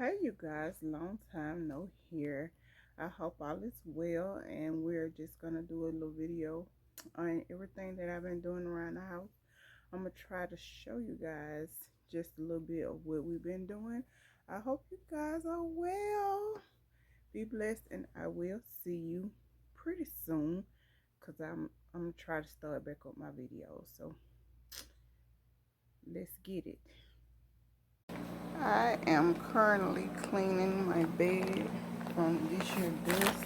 Hey you guys, long time no hear. I hope all is well, and we're just gonna do a little video on everything that I've been doing around the house. I'm gonna try to show you guys just a little bit of what we've been doing. I hope you guys are well. Be blessed, and I will see you pretty soon because I'm gonna try to start back up my videos. So let's get it. I am currently cleaning my bed from this year's dust.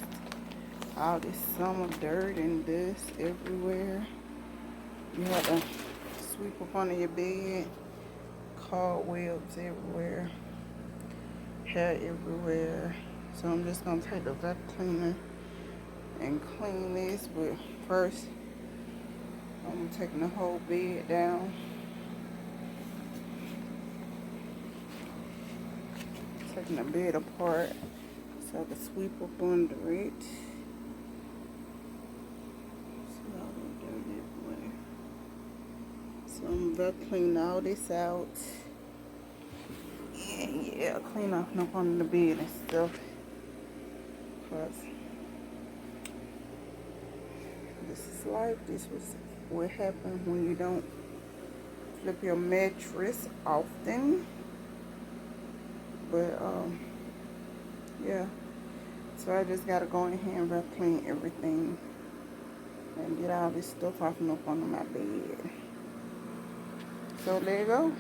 All this summer dirt and dust everywhere. You have to sweep up under your bed. Cobwebs everywhere. Hair everywhere. So I'm just going to take the vacuum cleaner and clean this. But first, I'm taking the whole bed down. Taking the bed apart so I can sweep up under it. So I'm about to clean all this out. And yeah, clean off up under the bed and stuff. Cause this is life. This was what happens when you don't flip your mattress often. But yeah. So I just gotta go in here and clean everything and get all this stuff off and up under my bed. So there you go.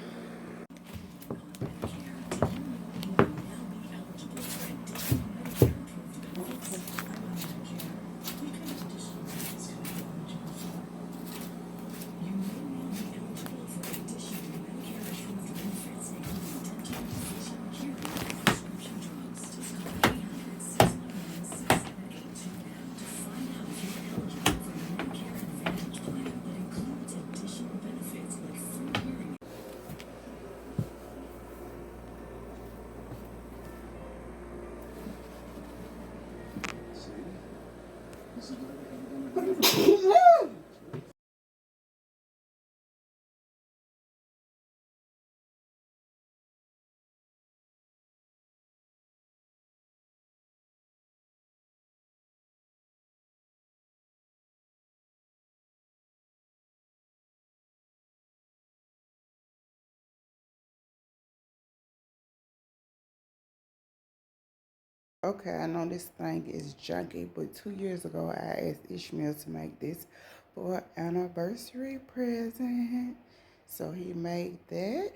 Okay, I know this thing is junky, but 2 years ago I asked Ishmael to make this for an anniversary present. So he made that,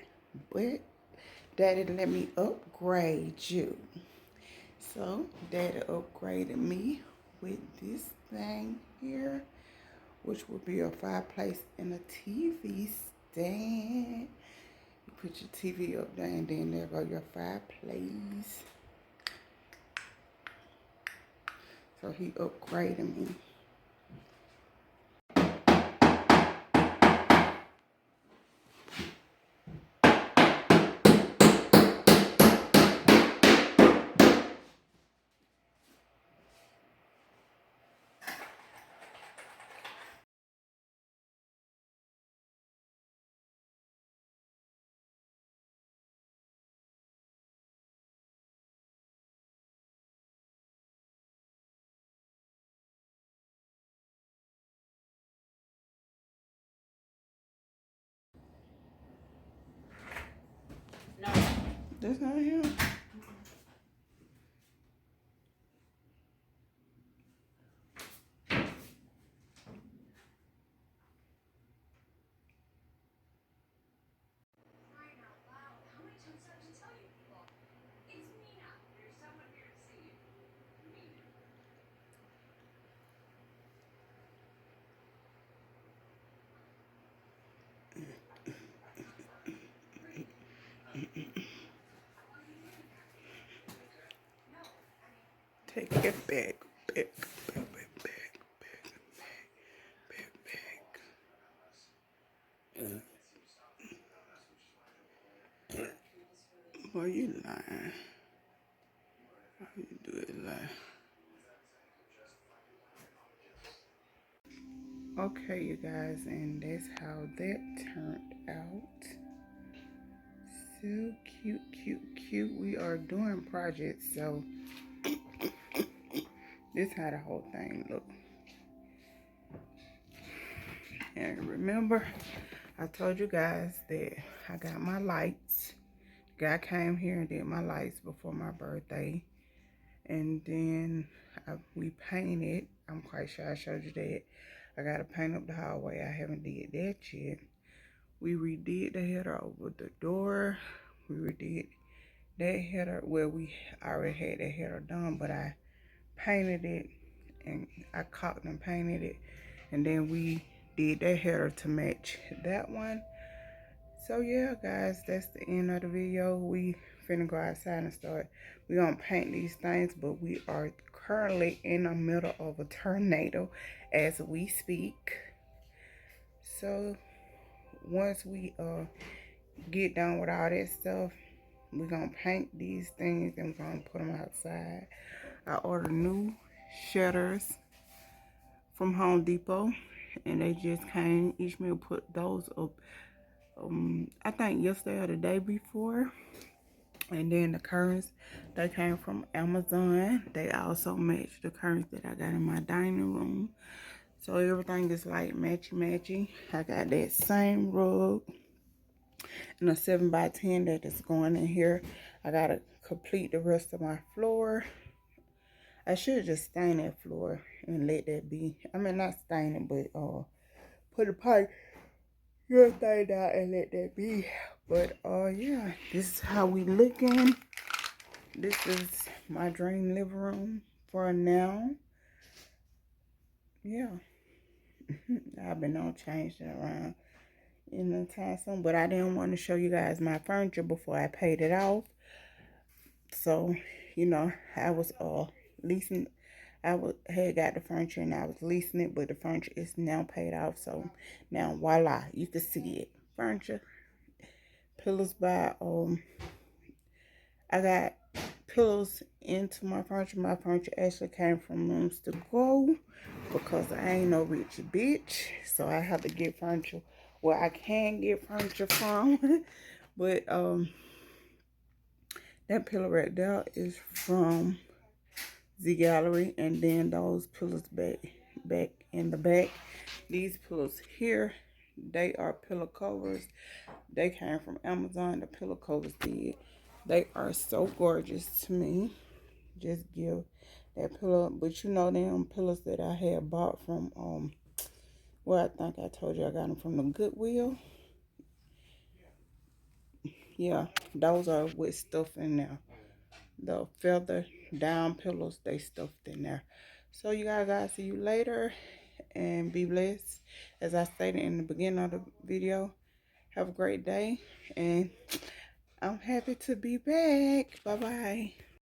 but Daddy let me upgrade you. So Daddy upgraded me with this thing here, which will be a fireplace and a TV stand. You put your TV up there and then there go your fireplace. So he upgraded me. That's not him. Take it back, back, back, back, back, back. Boy, you lying. How you do it lying? Okay, you guys, and that's how that turned out. So cute, cute, cute. We are doing projects, so this how the whole thing look. And remember, I told you guys that I got my lights. Guy came here and did my lights before my birthday. And then we painted. I'm quite sure I showed you that. I got to paint up the hallway. I haven't did that yet. We redid the header over the door. We redid that header. Well, we already had that header done, but I painted it and I caulked and painted it. And then we did that header to match that one. So yeah, guys, that's the end of the video. We finna go outside and start. We gonna paint these things, but we are currently in the middle of a tornado as we speak. So once we get done with all that stuff, we're gonna paint these things and we're gonna put them outside. I ordered new shutters from Home Depot and they just came. Ishmael put those up I think yesterday or the day before. And then the curtains, they came from Amazon. They also match the curtains that I got in my dining room. So everything is like matchy. I got that same rug and a 7x10 that is going in here. I gotta complete the rest of my floor. I should just stain that floor and let that be. I mean, not stain it, but put a pipe your thing out and let that be. But yeah, this is how we looking. This is my dream living room for now. Yeah. I've been on changing around in the time soon, but I didn't want to show you guys my furniture before I paid it off. So, you know, I was leasing. Had got the furniture and I was leasing it, but the furniture is now paid off. So now voila, you can see it. Furniture, pillows by I got pillows into my furniture. My furniture actually came from Rooms to Go because I ain't no rich bitch. So I have to get furniture where I can get furniture from. But that pillow right there is from Z Gallery, and then those pillows back in the back. These pillows here, they are pillow covers. They came from Amazon. The pillow covers did. They are so gorgeous to me. Just give that pillow, but you know them pillows that I had bought from well, I think I told you I got them from the Goodwill. Yeah, those are with stuff in there. The feather down pillows, they stuffed in there. So you guys, I'll see you later and be blessed. As I stated in the beginning of the video, have a great day and I'm happy to be back. Bye bye.